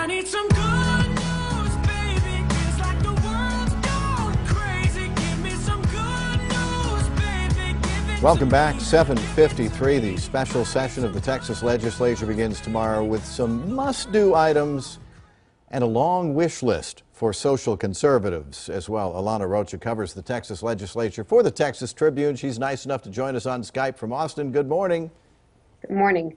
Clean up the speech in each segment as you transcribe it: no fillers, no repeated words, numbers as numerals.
I need some good news, baby. It's like the world's gone crazy. Give me some good news, baby. Give it Welcome to back. me. 7:53. The special session of the Texas legislature begins tomorrow with some must-do items and a long wish list for social conservatives as well. Alana Rocha covers the Texas legislature for the Texas Tribune. She's nice enough to join us on Skype from Austin. Good morning. Good morning.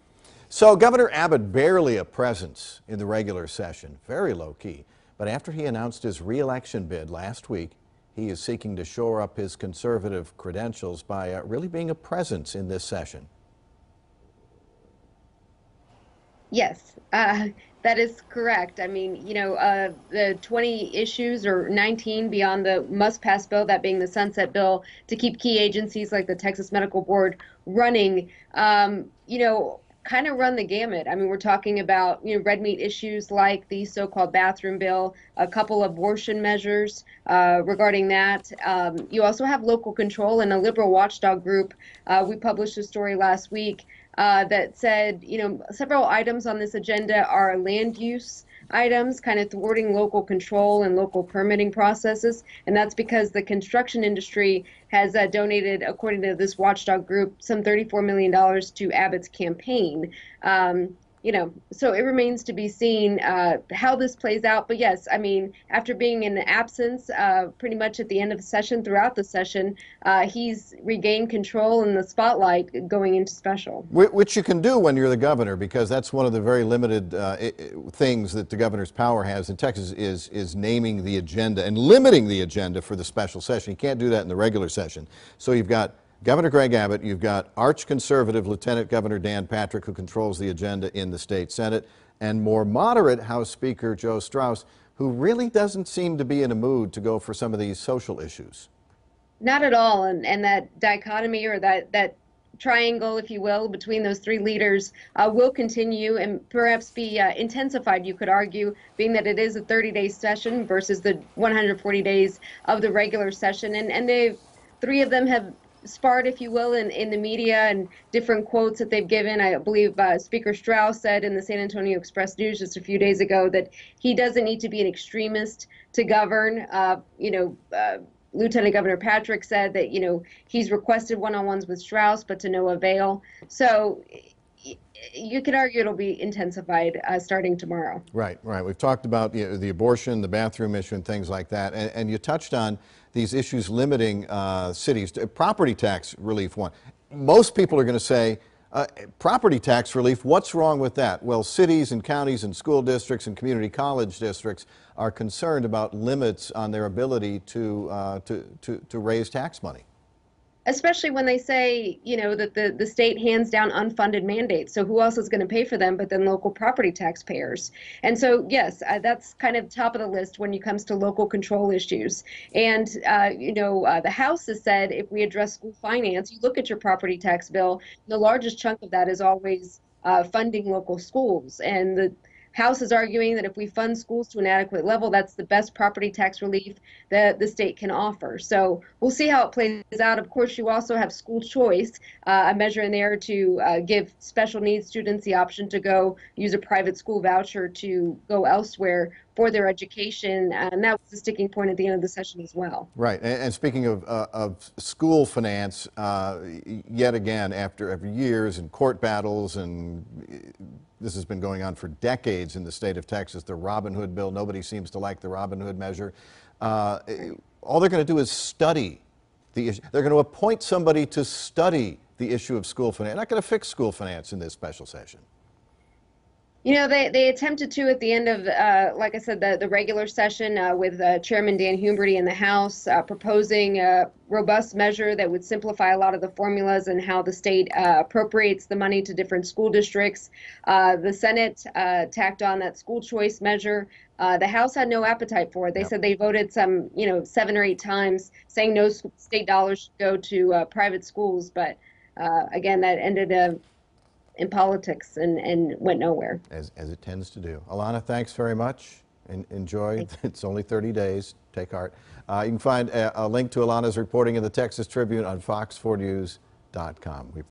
So Governor Abbott barely a presence in the regular session, very low-key. But after he announced his re-election bid last week, he is seeking to shore up his conservative credentials by really being a presence in this session. Yes, that is correct. I mean, the 20 issues or 19 beyond the must-pass bill, that being the sunset bill to keep key agencies like the Texas Medical Board running, kind of run the gamut. I mean, we're talking about, red meat issues like the so-called bathroom bill, a couple abortion measures regarding that. You also have local control and a liberal watchdog group. We published a story last week that said, several items on this agenda are land use items, kind of thwarting local control and local permitting processes. And that's because the construction industry has donated, according to this watchdog group, some $34 million to Abbott's campaign. So it remains to be seen how this plays out. But yes, I mean, after being in absence pretty much at the end of the session, throughout the session, he's regained control in the spotlight going into special. Which you can do when you're the governor, because that's one of the very limited things that the governor's power has in Texas is naming the agenda and limiting the agenda for the special session. You can't do that in the regular session. So you've got Governor Greg Abbott, you've got arch-conservative Lieutenant Governor Dan Patrick, who controls the agenda in the state Senate, and more moderate House Speaker Joe Straus, who really doesn't seem to be in a mood to go for some of these social issues. Not at all. And that dichotomy, or that triangle, if you will, between those three leaders will continue and perhaps be intensified, you could argue, being that it is a 30-day session versus the 140 days of the regular session. And three of them have sparred, if you will, in the media and different quotes that they've given. I believe Speaker Straus said in the San Antonio Express News just a few days ago that he doesn't need to be an extremist to govern. Lieutenant Governor Patrick said that, he's requested one-on-ones with Straus, but to no avail. So you could argue it'll be intensified starting tomorrow. Right. We've talked about the abortion, the bathroom issue, and things like that. And you touched on these issues limiting cities. Property tax relief one. Most people are going to say, property tax relief, what's wrong with that? Well, cities and counties and school districts and community college districts are concerned about limits on their ability to raise tax money. Especially when they say, that the state hands down unfunded mandates. So who else is going to pay for them but then local property taxpayers? And so, yes, that's kind of top of the list when it comes to local control issues. And, the House has said if we address school finance, you look at your property tax bill, the largest chunk of that is always funding local schools. And the House is arguing that if we fund schools to an adequate level, that's the best property tax relief that the state can offer. So we'll see how it plays out. Of course, you also have school choice, a measure in there to give special needs students the option to go use a private school voucher to go elsewhere for their education. And that was the sticking point at the end of the session as well. Right. And speaking of school finance, yet again, after years and court battles, and this has been going on for decades in the state of Texas, the Robin Hood bill, nobody seems to like the Robin Hood measure. All they're going to do is study the issue. They're going to appoint somebody to study the issue of school finance. They're not going to fix school finance in this special session. They attempted to at the end of, like I said, the regular session with Chairman Dan Huberty in the House proposing a robust measure that would simplify a lot of the formulas and how the state appropriates the money to different school districts. The Senate tacked on that school choice measure. The House had no appetite for it. They said they voted 7 or 8 times saying no state dollars should go to private schools. But again, that ended in politics and went nowhere. As it tends to do. Alana, thanks very much. Enjoy. It's only 30 days. Take heart. You can find a link to Alana's reporting in the Texas Tribune on fox4news.com.